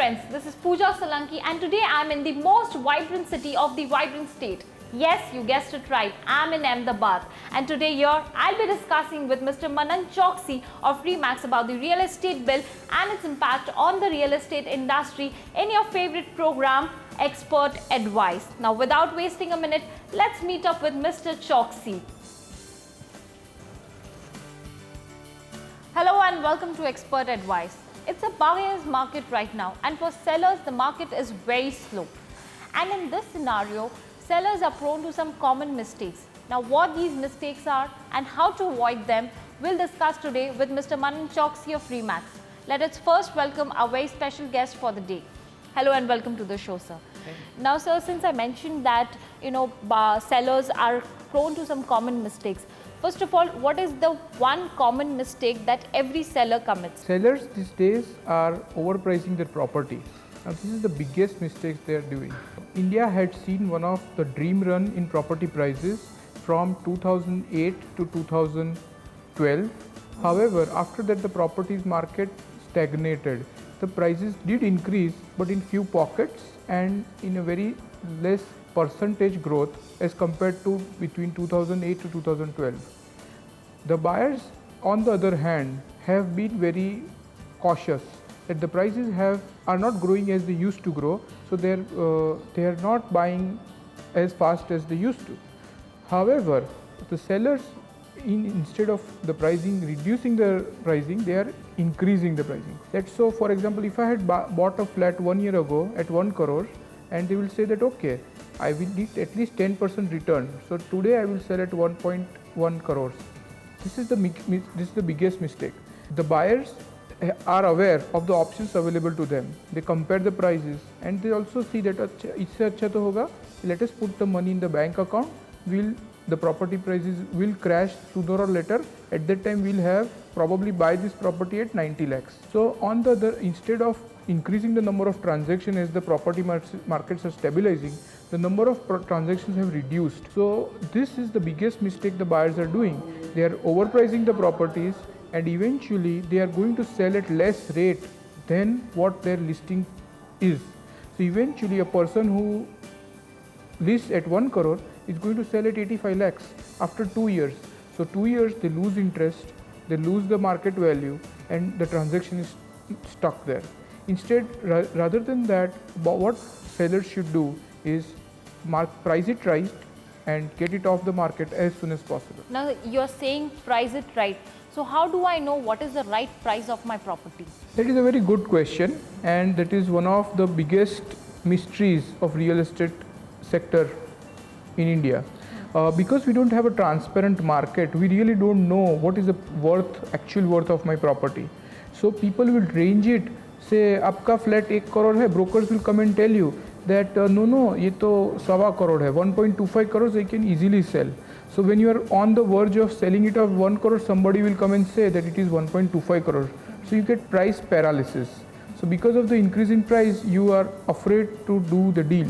friends, this is Pooja Solanki and today I am in the most vibrant city of the vibrant state. Yes, you guessed it right, I am in Ahmedabad and today here I'll be discussing with Mr. Manan Choksi of Remax about the real estate bill and its impact on the real estate industry in your favorite program, Expert Advice. Now without wasting a minute, let's meet up with Mr. Choksi. Hello and welcome to Expert Advice. It's a buyer's market right now and for sellers the market is very slow. And in this scenario, sellers are prone to some common mistakes. Now what these mistakes are and how to avoid them, we'll discuss today with Mr. Manan Choksi of Remax. Let us first welcome our very special guest for the day. Hello and welcome to the show, sir. Now sir, since I mentioned that sellers are prone to some common mistakes, first of all, what is the one common mistake that every seller commits? Sellers these days are overpricing their property. Now this is the biggest mistake they are doing. India had seen one of the dream run in property prices from 2008 to 2012. However, after that the properties market stagnated. The prices did increase but in few pockets and in a very less percentage growth as compared to between 2008 to 2012. The buyers on the other hand have been very cautious that the prices are not growing as they used to grow, so they are not buying as fast as they used to. However, the sellers instead of the pricing reducing the pricing, they are increasing the pricing. So for example, if I had bought a flat 1 year ago at 1 crore and they will say that okay, I will need at least 10% return. So today I will sell at 1.1 crores. This is the biggest mistake. The buyers are aware of the options available to them. They compare the prices and they also see that isse acha to hoga. Let us put the money in the bank account. The property prices will crash sooner or later. At that time we'll have probably buy this property at 90 lakhs. So on the other, instead of increasing the number of transactions as the property markets are stabilizing, the number of transactions have reduced. So this is the biggest mistake the buyers are doing. They are overpricing the properties and eventually they are going to sell at less rate than what their listing is. So eventually a person who lists at 1 crore is going to sell at 85 lakhs after 2 years. So 2 years they lose interest, they lose the market value and the transaction is stuck there. Instead, rather than that, what sellers should do is price it right and get it off the market as soon as possible. Now you're saying price it right. So how do I know what is the right price of my property? That is a very good question and that is one of the biggest mysteries of real estate sector in India. Because we don't have a transparent market, we really don't know what is the actual worth of my property. So people will range it, say आपका flat 1 crore है, brokers will come and tell you that no, ये तो 1.25 crore है, 1.25 crores they can easily sell. So when you are on the verge of selling it of 1 crore, somebody will come and say that it is 1.25 crores. So you get price paralysis. So because of the increase in price, you are afraid to do the deal.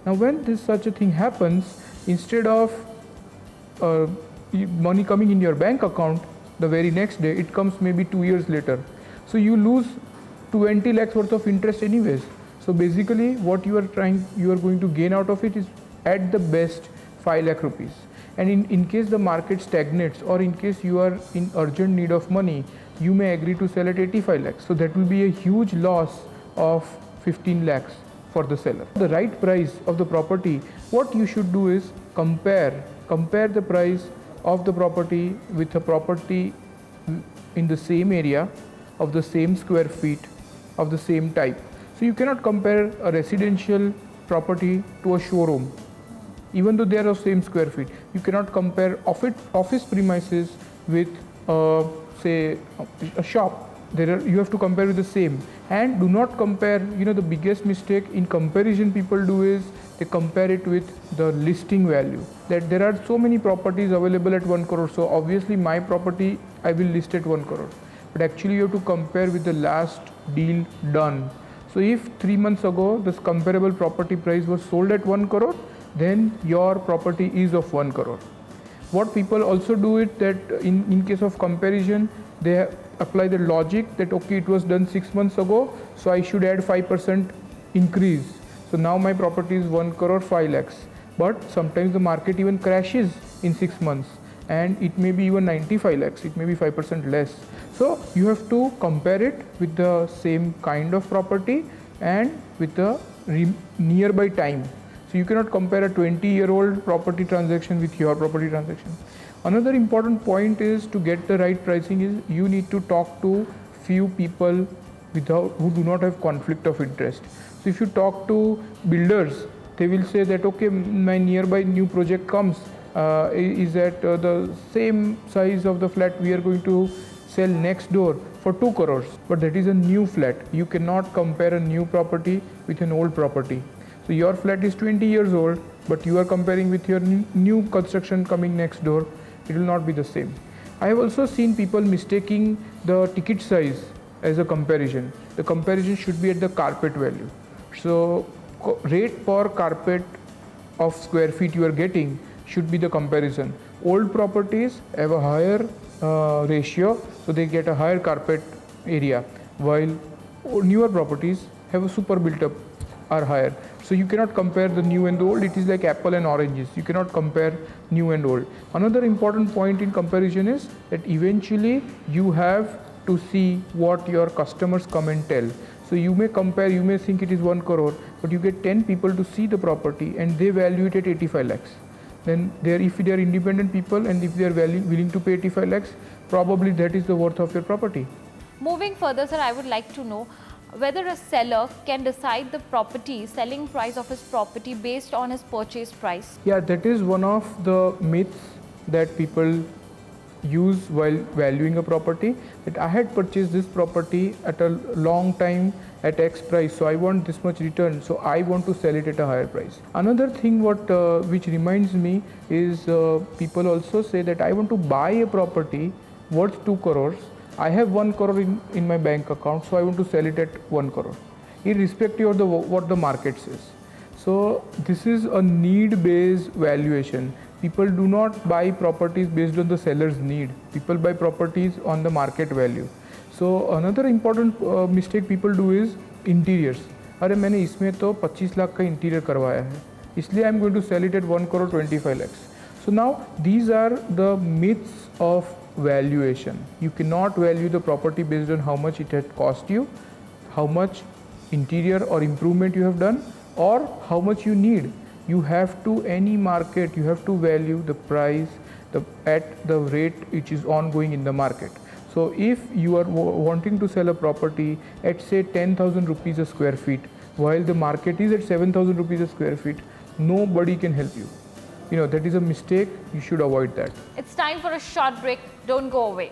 Now when such a thing happens, instead of money coming in your bank account the very next day, it comes maybe 2 years later. So you lose 20 lakhs worth of interest anyways. So basically what you are going to gain out of it is at the best 5 lakh rupees. And in case the market stagnates or in case you are in urgent need of money, you may agree to sell at 85 lakhs. So that will be a huge loss of 15 lakhs for the seller. The right price of the property, what you should do is compare the price of the property with a property in the same area, of the same square feet, of the same type. So you cannot compare a residential property to a showroom. Even though they are of same square feet, you cannot compare office premises with say a shop. You have to compare with the same. And do not compare, the biggest mistake in comparison people do is they compare it with the listing value. That there are so many properties available at 1 crore, so obviously my property I will list at 1 crore. But actually you have to compare with the last deal done. So if 3 months ago this comparable property price was sold at 1 crore, then your property is of 1 crore. What people also do it that in case of comparison, they apply the logic that okay, it was done 6 months ago, so I should add 5% increase. So now my property is 1 crore 5 lakhs. But sometimes the market even crashes in 6 months and it may be even 95 lakhs, it may be 5% less. So you have to compare it with the same kind of property and with the nearby time. So you cannot compare a 20-year-old property transaction with your property transaction. Another important point is to get the right pricing is you need to talk to few people who do not have conflict of interest. So if you talk to builders, they will say that okay, my nearby new project comes is at the same size of the flat we are going to sell next door for 2 crores, but that is a new flat. You cannot compare a new property with an old property. So your flat is 20 years old, but you are comparing with your new construction coming next door. It will not be the same. I have also seen people mistaking the ticket size as a comparison. The comparison should be at the carpet value. So rate per carpet of square feet you are getting should be the comparison. Old properties have a higher ratio, so they get a higher carpet area, while newer properties have a super built up are higher. So you cannot compare the new and the old. It is like apple and oranges. You cannot compare new and old. Another important point in comparison is that eventually you have to see what your customers come and tell. So you may compare, you may think it is 1 crore, but you get 10 people to see the property and they value it at 85 lakhs. Then if they are independent people and if they are willing to pay 85 lakhs, probably that is the worth of your property. Moving further, sir, I would like to know whether a seller can decide the selling price of his property based on his purchase price. Yeah, that is one of the myths that people use while valuing a property, that I had purchased this property at a long time at X price, so I want this much return, so I want to sell it at a higher price. Another thing which reminds me is people also say that I want to buy a property worth 2 crores. I have 1 crore in my bank account, so I want to sell it at 1 crore, irrespective of what the market says. So this is a need-based valuation. People do not buy properties based on the seller's need. People buy properties on the market value. So another important mistake people do is interiors. अरे मैंने इसमें तो 25 लाख का interior करवाया है, इसलिए I am going to sell it at 1 crore 25 lakhs. So now these are the myths of valuation. You cannot value the property based on how much it had cost you, how much interior or improvement you have done, or how much you need. You have to, any market, you have to value the price at the rate which is ongoing in the market. So if you are wanting to sell a property at say 10,000 rupees a square feet, while the market is at 7,000 rupees a square feet, nobody can help you. You know, that is a mistake. You should avoid that. It's time for a short break. Don't go away.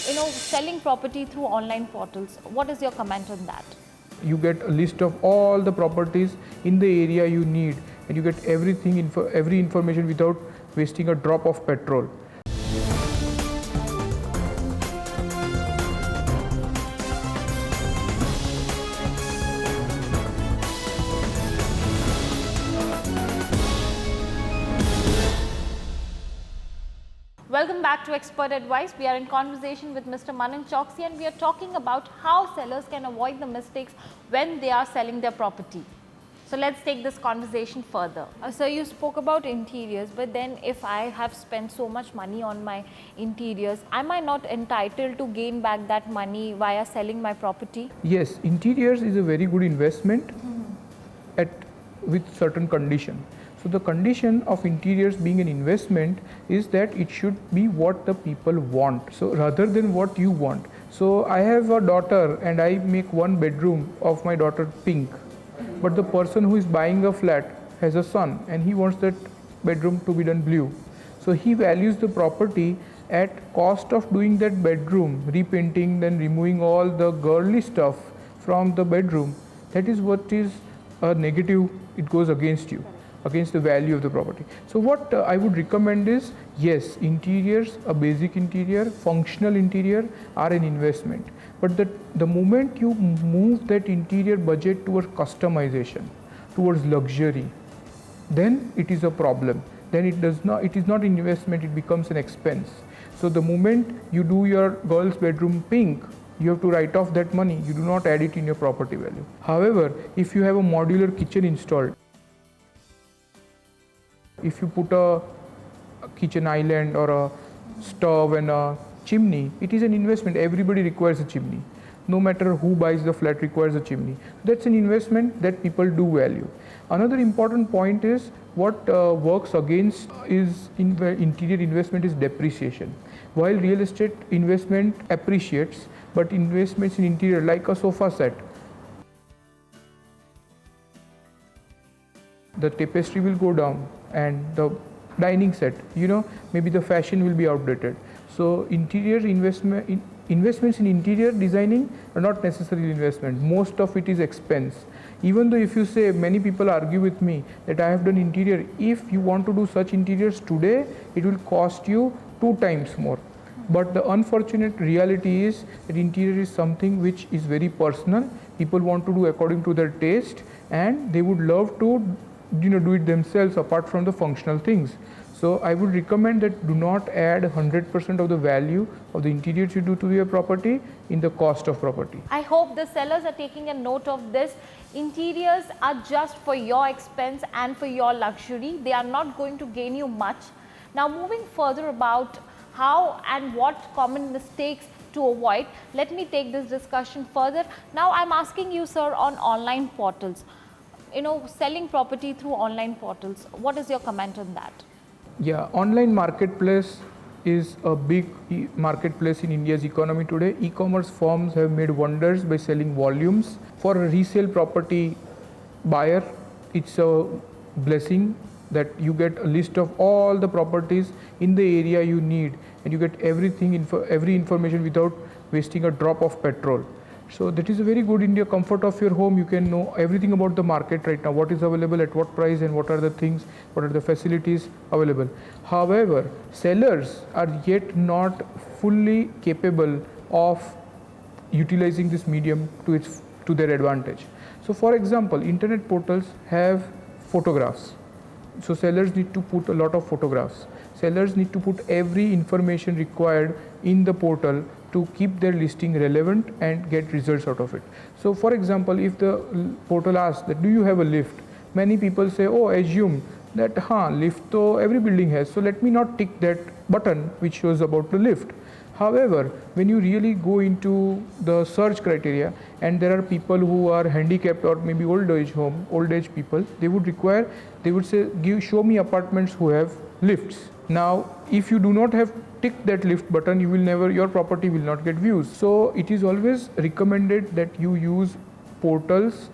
You know, selling property through online portals, what is your comment on that? You get a list of all the properties in the area you need, and you get everything, every information without wasting a drop of petrol. Welcome back to Expert Advice. We are in conversation with Mr. Manan Choksi and we are talking about how sellers can avoid the mistakes when they are selling their property. So let's take this conversation further. So you spoke about interiors, but then if I have spent so much money on my interiors, am I not entitled to gain back that money via selling my property? Yes, interiors is a very good investment with certain condition. So the condition of interiors being an investment is that it should be what the people want, so rather than what you want. So I have a daughter and I make one bedroom of my daughter pink, but the person who is buying a flat has a son and he wants that bedroom to be done blue. So he values the property at cost of doing that bedroom, repainting, then removing all the girly stuff from the bedroom. That is what is a negative, it goes against you, against the value of the property. So what I would recommend is, yes, interiors, a basic interior, functional interior are an investment. But the moment you move that interior budget towards customization, towards luxury, then it is a problem. then it is not investment, it becomes an expense. So the moment you do your girl's bedroom pink, you have to write off that money. You do not add it in your property value. However, if you have a modular kitchen installed, if you put a kitchen island or a stove and a chimney, it is an investment. Everybody requires a chimney. No matter who buys the flat requires a chimney. That's an investment that people do value. Another important point is what works against is interior investment is depreciation. While real estate investment appreciates, but investments in interior like a sofa set, the tapestry will go down and the dining set, maybe the fashion will be outdated. So investments in interior designing are not necessarily investment. Most of it is expense. Even though if you say, many people argue with me that I have done interior, if you want to do such interiors today, it will cost you 2 times more. But the unfortunate reality is that interior is something which is very personal. People want to do according to their taste, and they would love to do it themselves apart from the functional things. So I would recommend that do not add 100% of the value of the interiors you do to your property in the cost of property. I hope the sellers are taking a note of this. Interiors are just for your expense and for your luxury. They are not going to gain you much. Now, moving further about how and what common mistakes to avoid, let me take this discussion further. Now, I'm asking you, sir, on online portals, selling property through online portals. What is your comment on that? Yeah, online marketplace is a big marketplace in India's economy today. E-commerce firms have made wonders by selling volumes. For a resale property buyer, it's a blessing that you get a list of all the properties in the area you need, and you get every information without wasting a drop of petrol. So that is very good. In the comfort of your home, you can know everything about the market right now, what is available at what price and what are the things, what are the facilities available. However, sellers are yet not fully capable of utilizing this medium to their advantage. So for example, internet portals have photographs. So sellers need to put a lot of photographs. Sellers need to put every information required in the portal to keep their listing relevant and get results out of it. So for example, if the portal asks that do you have a lift, many people say, oh, assume that lift to every building has, so let me not tick that button which shows about the lift. However, when you really go into the search criteria, and there are people who are handicapped or maybe old age people, they would say, show me apartments who have lifts. Now, if you do not have ticked that lift button, your property will not get views. So it is always recommended that you use portals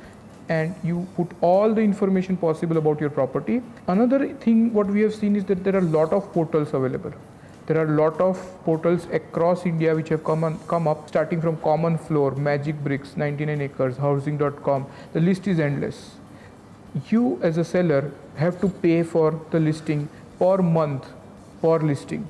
and you put all the information possible about your property. Another thing what we have seen is that there are a lot of portals available. There are a lot of portals across India which have come up, starting from Common Floor, Magic Bricks, 99 Acres, Housing.com. The list is endless. You as a seller have to pay for the listing per month per listing.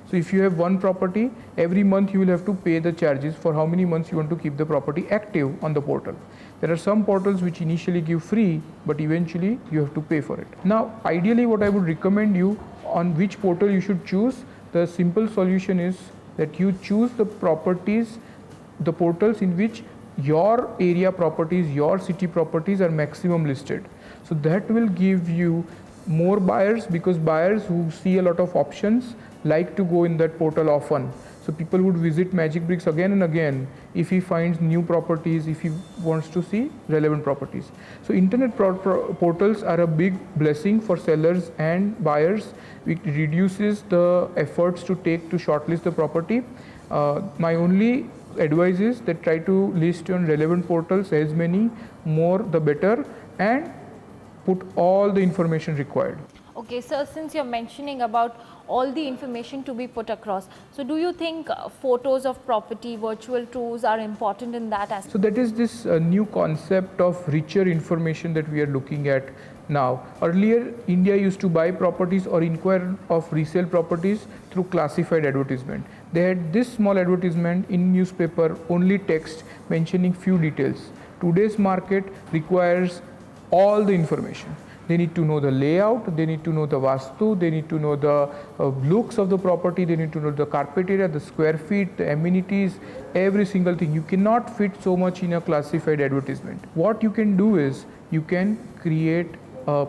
So if you have one property, every month you will have to pay the charges for how many months you want to keep the property active on the portal. There are some portals which initially give free, but eventually you have to pay for it. Now, ideally what I would recommend you on which portal you should choose, the simple solution is that you choose the portals in which your area properties, your city properties are maximum listed. So that will give you more buyers, because buyers who see a lot of options like to go in that portal often. So people would visit Magic Bricks again and again if he finds new properties, if he wants to see relevant properties. So internet portals are a big blessing for sellers and buyers. It reduces the efforts to take to shortlist the property. My only advice is that try to list on relevant portals, as many more the better, and put all the information required. Okay, sir, since you're mentioning about all the information to be put across, so do you think photos of property, virtual tours are important in that aspect? So that is this new concept of richer information that we are looking at now. Earlier, India used to buy properties or inquire of resale properties through classified advertisement. They had this small advertisement in newspaper, only text mentioning few details. Today's market requires all the information. They need to know the layout, they need to know the vastu, they need to know the looks of the property, they need to know the carpet area, the square feet, the amenities, every single thing. You cannot fit so much in a classified advertisement. What you can do is you can create a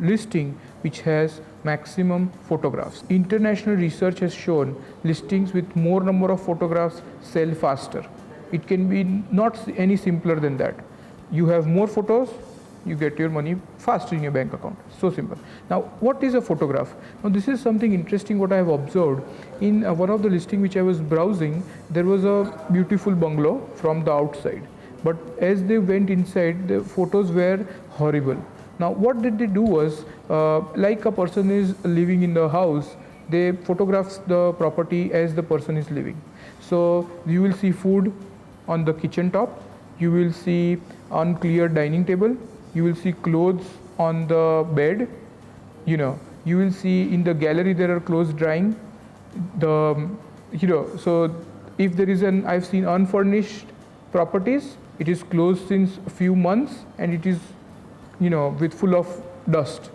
listing which has maximum photographs. International research has shown listings with more number of photographs sell faster. It can be not any simpler than that. You have more photos, you get your money faster in your bank account. So simple. Now, what is a photograph? Now, this is something interesting what I have observed. In one of the listing which I was browsing, there was a beautiful bungalow from the outside. But as they went inside, the photos were horrible. Now, what did they do was, like a person is living in the house, they photograph the property as the person is living. So, you will see food on the kitchen top, you will see unclear dining table, you will see clothes on the bed, you will see in the gallery there are clothes drying. So if there is I've seen unfurnished properties, it is closed since a few months and it is, with full of dust.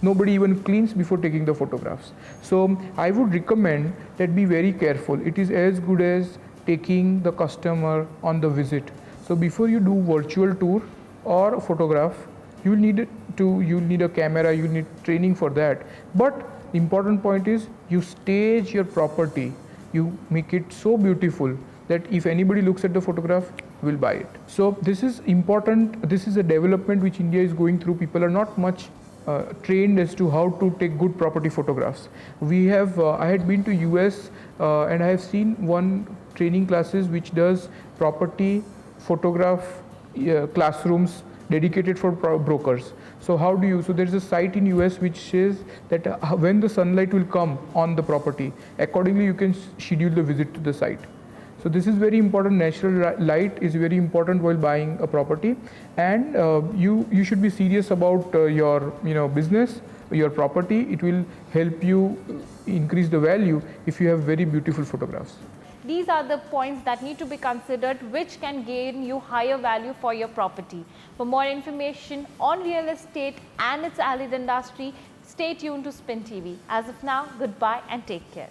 Nobody even cleans before taking the photographs. So I would recommend that be very careful. It is as good as taking the customer on the visit. So before you do virtual tour or photograph, you need a camera, you need training for that. But the important point is you stage your property, you make it so beautiful that if anybody looks at the photograph, will buy it. So this is important. This is a development which India is going through. People are not much trained as to how to take good property photographs. I had been to US and I have seen one training classes which does property photograph classrooms dedicated for brokers. So so there is a site in US which says that when the sunlight will come on the property, accordingly you can schedule the visit to the site. So this is very important. Natural light is very important while buying a property, and you should be serious about your business, your property. It will help you increase the value if you have very beautiful photographs. These are the points that need to be considered which can gain you higher value for your property. For more information on real estate and its allied industry, stay tuned to Spin TV. As of now, goodbye and take care.